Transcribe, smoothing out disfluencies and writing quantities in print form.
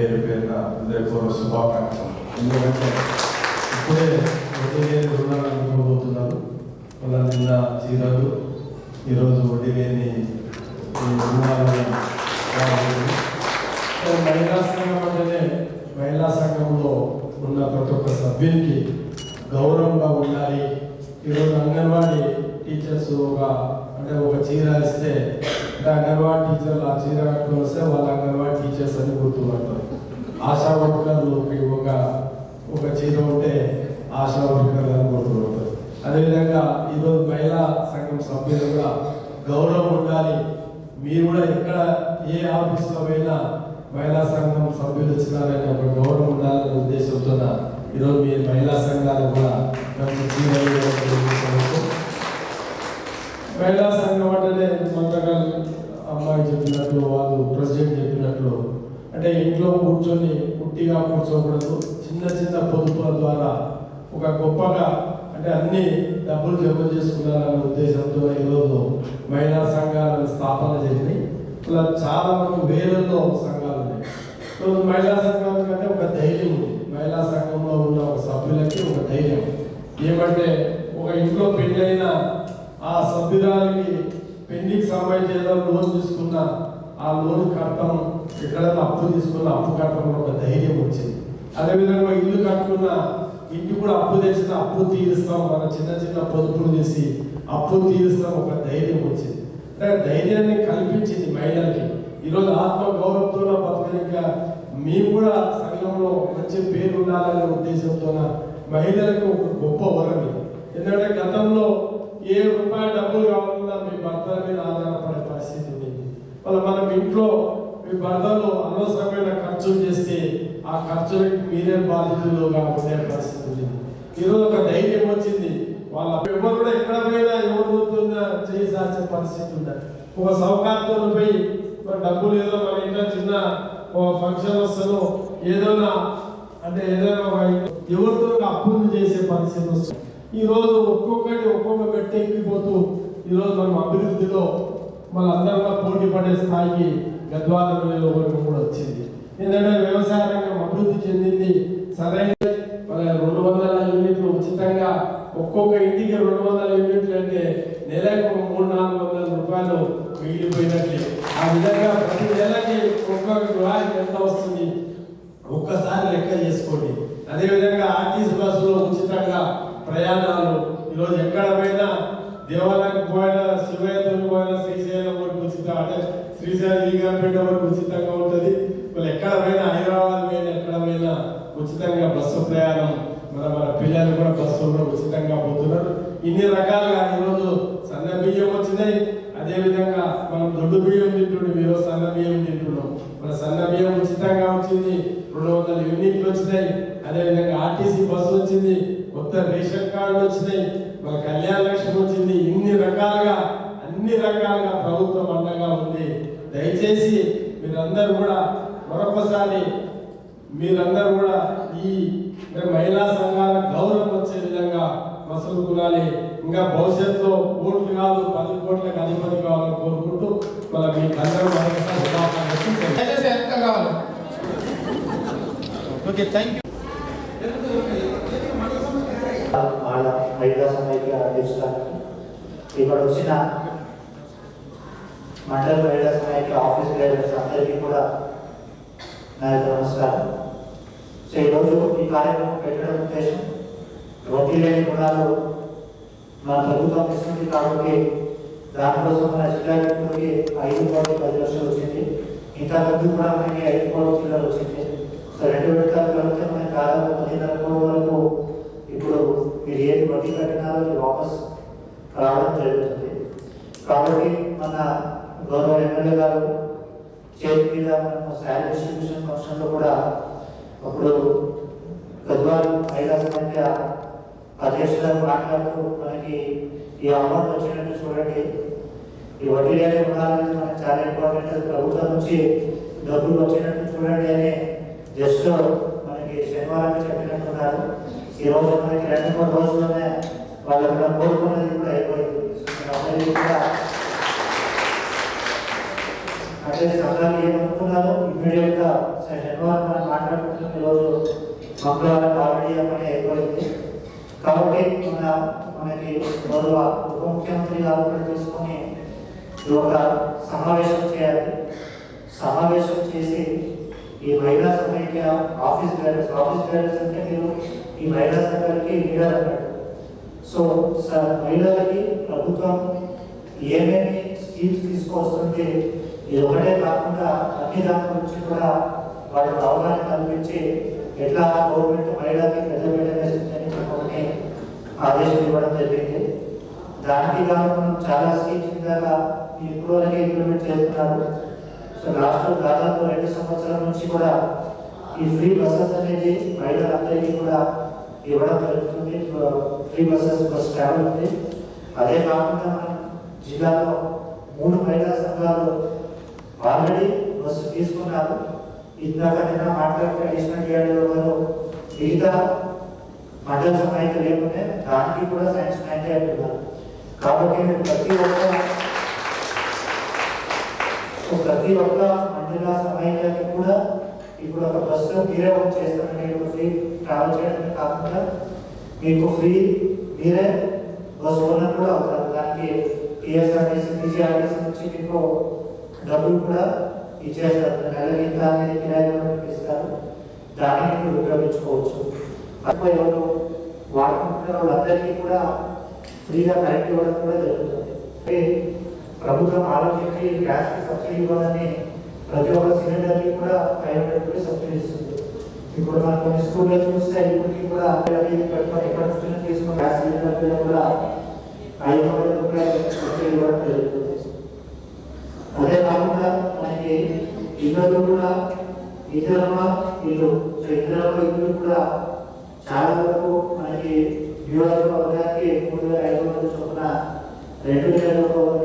పేరు పేరున హృదయపూర్వక శుభాకాంక్షలు. ఎందుకంటే ఇప్పుడే వడ్డీ లేని రుణాలు అందుకోబోతున్నారు. వాళ్ళ నిన్న చీరలు, ఈరోజు వడ్డీ లేని రుణాలు. మహిళా సంఘం అంటేనే మహిళా సంఘంలో ఉన్న ప్రతి ఒక్క సభ్యునికి గౌరవంగా ఉండాలి. ఈరోజు అంగన్వాడీ టీచర్స్ ఒక చీర ఇస్తే అంగన్వాడీ టీచర్లు ఆ చీర కట్టుకొని వస్తే వాళ్ళ అంగన్వాడీ టీచర్స్ అని గుర్తుపడతారు. ఆశా వర్కర్లకి ఒక చీర ఉంటే ఆశా వర్కర్లు అని గుర్తుపడతారు. అదేవిధంగా ఈరోజు మహిళా సంఘం సభ్యులు కూడా గౌరవం ఉండాలి. మీరు కూడా ఎక్కడ ఏ ఆఫీస్లో పోయినా మహిళా సంఘం సభ్యులు వచ్చినారని ఒక గౌరవం ఉండాలనే ఉద్దేశంతో ఈరోజు మీ మహిళా సంఘాలు కూడా మహిళా సంఘం అంటేనే మంత్రగారు అమ్మాయి చెప్పినట్లు, వాళ్ళు ప్రెసిడెంట్ చెప్పినట్లు, అంటే ఇంట్లో కూర్చొని పుట్టిగా కూర్చోకూడదు. చిన్న చిన్న పొదుపుల ద్వారా ఒక గొప్పగా అంటే అన్ని డబ్బులు జమ చేసుకున్నారనే ఉద్దేశంతో ఈరోజు మహిళా సంఘాలను స్థాపన చేసి ఇలా చాలా మంది వేలల్లో సంఘాలు ఉన్నాయి. ఈరోజు మహిళా సంఘాల కంటే ఒక ధైర్యం ఉంది. మహిళా సంఘంలో ఉన్న ఒక సభ్యులకి ఒక ధైర్యం ఏమంటే, ఒక ఇంట్లో పెళ్ళైన ఆ సభ్యురాలకి పెళ్లికి సంబంధించి ఏదో లోన్ తీసుకున్న ఆ లోన్ కట్టడం, ఎక్కడైనా అప్పు తీసుకున్న అప్పు కట్టడం ఒక ధైర్యం వచ్చింది. అదేవిధంగా ఇల్లు కట్టుకున్న ఇంటి కూడా అప్పు తెచ్చిన అప్పు తీరుస్తాం, మన చిన్న చిన్న పొదుపులు చేసి అప్పు తీరుస్తాం ఒక ధైర్యం వచ్చింది. ధైర్యాన్ని కల్పించింది మహిళలకి. ఈరోజు ఆత్మ గౌరవంతో బతకనిగా మేము కూడా సంఘంలో మంచి పేరు ఉండాలనే ఉద్దేశంతో మహిళలకు ఒక గొప్ప వరం. ఎందుకంటే గతంలో ఏ రూపాయి డబ్బులు కావాలన్నా మీ భర్తల మీద ఆధారపడే పరిస్థితి ఉండేది. మనం ఇంట్లో మీ భర్తలు అనవసరమైన ఖర్చులు చేస్తే ఆ ఖర్చులకి మీరే బాధితులుగా ఉండే పరిస్థితి ఉండేది. ఈరోజు ఒక ధైర్యం వచ్చింది. వాళ్ళ ఎవరు కూడా ఎక్కడ పోయినా ఎవరు చేయి సాచే పరిస్థితి ఉండాలి. ఒక సౌకర్యంతో పోయి డబ్బులు ఏదో మన ఇంట్లో చిన్న ఫంక్షన్ వస్తాను ఏదైనా అంటే ఏదైనా ఎవరితో అప్పులు చేసే పరిస్థితి వస్తుంది. ఈరోజు ఒక్కొక్క మెట్టెక్కిపోతూ ఈరోజు మనం అభివృద్ధిలో మనందరం పోటీ పడే స్థాయికి గద్వాల నియోజకవర్గం కూడా వచ్చింది. ఎందుకంటే వ్యవసాయ రంగం అభివృద్ధి చెందింది. సరైన 200 యూనిట్లు ఉచితంగా ఒక్కొక్క ఇంటికి 200 యూనిట్లు అంటే నెలకు 300-400 రూపాయలు మిగిలిపోయినట్లే. ఆ విధంగా ప్రతి నెలకి ఒక్కొక్క గృహానికి ఎంత వస్తుంది ఒక్కసారి లెక్క చేసుకోండి. అదేవిధంగా ఆర్టీసీ బస్సులో ఉచితంగా ప్రయాణాలు. ఈరోజు ఎక్కడ పోయినా దేవాలయానికి పోయినా, శివయ్యతో పోయినా, శ్రీశైలం వరకు ఉచితం, అంటే శ్రీశైలం ఈగంపేట వరకు ఉచితంగా ఉంటుంది. వాళ్ళు ఎక్కడ పోయినా, హైదరాబాద్ పోయినా ఎక్కడ పోయినా ఉచితంగా బస్సు ప్రయాణం. మన పిల్లలు కూడా బస్సులో ఉచితంగా పోతున్నారు. ఇన్ని రకాలుగా ఈరోజు సన్న బియ్యం వచ్చినాయి. అదేవిధంగా మనం దొడ్డు బియ్యం తింటున్నాం, ఈరోజు సన్న బియ్యం తింటున్నాం. మన సన్న బియ్యం ఉచితంగా వచ్చింది. 200 యూనిట్లు వచ్చినాయి. అదేవిధంగా ఆర్టీసీ బస్సు వచ్చింది. కొత్త రేషన్ కార్డులు వచ్చినాయి. మన కళ్యాణ లక్ష్మి వచ్చింది. అన్ని రకాలుగా ప్రభుత్వం అండగా ఉంది. దయచేసి మీరందరూ కూడా మరొకసారి ఈ మహిళా సంఘాల గౌరవం వచ్చే విధంగా మసలు కులాలి. ఇంకా భవిష్యత్తులో కోట్లు కాదు 10 కోట్లకు అధిపతి కావాలని కోరుకుంటూ మీకు అందరూ మహిళా సమైక్య అధ్యక్షురానికి ఇక్కడ వచ్చిన మండల మహిళా సమైక్య ఆఫీస్ లీడర్స్ అందరికీ కూడా నా యొక్క నమస్కారం. సో ఈరోజు ఈ కార్యక్రమం పెట్టడం ఉద్దేశం, వడ్డీ లేని రుణాలు మన ప్రభుత్వం ఇస్తుంది కాబట్టి దానికోసం మన జిల్లాకి 5 కోట్ల 10 లక్షలు వచ్చింది. ఇంకా ముందు కూడా మనకి 5 కోట్ల చిల్లర వచ్చింది. సో 2 విడతలు కలిపితే మనకి దాదాపు 10,5 కోట్ల వరకు ఇప్పుడు మీరు ఏది వడ్డీ కట్టినారో అది వాపస్ రావడం జరుగుతుంది. కాబట్టి మన గౌరవ ఎమ్మెల్యే గారు చేతి మీద మనము శాలరీ డిస్ట్రిబ్యూషన్ ఫంక్షన్లో కూడా అప్పుడు గద్వాల మహిళా సమైక్య అధ్యక్షులను మాట్లాడుతూ మనకి ఈ అమౌంట్ వచ్చినట్టు చూడండి, ఈ వడ్డీ లేని రుణాలని మనకి చాలా ఇంపార్టెంట్, ప్రభుత్వం నుంచి డబ్బులు వచ్చినట్టు చూడండి అని జస్ట్ మనకి శనివారం చెప్పినట్టున్నారు. ఈరోజు మనకి 2-3 రోజుల్లోనే వాళ్ళు కూడా కోరుకున్నది కూడా అయిపోయింది. అందరికీ కూడా అంటే సంఘాలు ఏమనుకున్నారో ఇమ్మీడియట్గా శనివారం మనం మాట్లాడుకుంటున్నాం, ఈరోజు మంగళవారం ఆల్రెడీ పని అయిపోయింది. కాబట్టి మనకి గౌరవ ఉప ముఖ్యమంత్రి గారు కూడా తీసుకొని ఒక సమావేశం చేయాలి. సమావేశం చేసి ఈ మహిళా సమైక్య ఆఫీస్ గైడెన్స్ అంటే మీరు ఈ మహిళా సంఘాలకి లీడర్ అన్నాడు. సో మహిళలకి ప్రభుత్వం ఏమేమి స్కీమ్స్ తీసుకొస్తుంది, ఇది ఒకటే కాకుండా అన్ని దాని గురించి కూడా వాళ్ళకి అవగాహన కల్పించి ఎట్లా గవర్నమెంట్ మహిళలకి పెద్దపీట వేస్తుందని చెప్పమని ఆదేశం ఇవ్వడం జరిగింది. దానికి గాను మనం చాలా స్కీమ్స్ ద్వారా ఇప్పుడు వరకు ఇంప్లిమెంట్ చేస్తున్నారు. సో రాష్ట్రం దాదాపు 2 సంవత్సరాల నుంచి కూడా ఈ ఫ్రీ బస్సెస్ అనేది మహిళలందరికీ కూడా ఇవ్వడం జరుగుతుంది. ఫ్రీ బస్సెస్ బస్ ట్రావెల్ ఉంది. అదే కాకుండా మనం జిల్లాలో 3 మహిళా సంఘాలు ఆల్రెడీ బస్సు తీసుకున్నారు. ఇందాక నిన్న మాట్లాడితే అడిషనల్ డిఆర్డీఓ గారు మిగతా మండల సమైక్య లేకుంటే దానికి కూడా శాంక్షన్ అయితే అంటున్నారు. కాబట్టి మీరు ప్రతి ఒక్క మండల సమైక్యానికి కూడా ఇప్పుడు ఒక బస్సు మీరే ఓన్ చేస్తారు. మీరు ఫ్రీ ట్రావెల్ చేయడమే కాకుండా మీకు ఫ్రీ మీరే బస్ ఓనర్ కూడా అవుతారు. దానికి టీఎస్ఆర్టీసీ పీజీఆర్టీసీ నుంచి మీకు డబ్బులు కూడా ఇచ్చేస్తారు. నెలకి ఇంత అనేది కిరాయి కూడా ఇస్తారు. దాన్ని మీరు ఉపయోగించుకోవచ్చు. అప్పుడు ఎవరు వాడుకుంటున్న వాళ్ళందరికీ కూడా ఫ్రీగా కరెంట్ ఇవ్వడం కూడా జరుగుతుంది. ప్రభుత్వం ఆలోచించి గ్యాస్కి సబ్సిడీ ఇవ్వాలని ప్రతి ఒక్క సిలిండర్కి కూడా 500 రూపీస్ సబ్సిడీ ఇస్తుంది. ఇప్పుడు మనం కొన్ని స్కూల్లో చూస్తే ఇప్పటికీ కూడా పెట్టుకొని ఎక్కడ నుంచి తీసుకున్న గ్యాస్ సిలిండర్ కూడా 500 రూపాయలు సబ్సిడీ ఇవ్వడం జరుగుతుంది. అదే కాకుండా మనకి ఇళ్ళు కూడా ఇందిరమ్మ ఇల్లు, సో ఇందిరమ్మ ఇల్లు కూడా చాలా వరకు మనకి నియోజకవర్గానికి 3500 చొప్పున 2000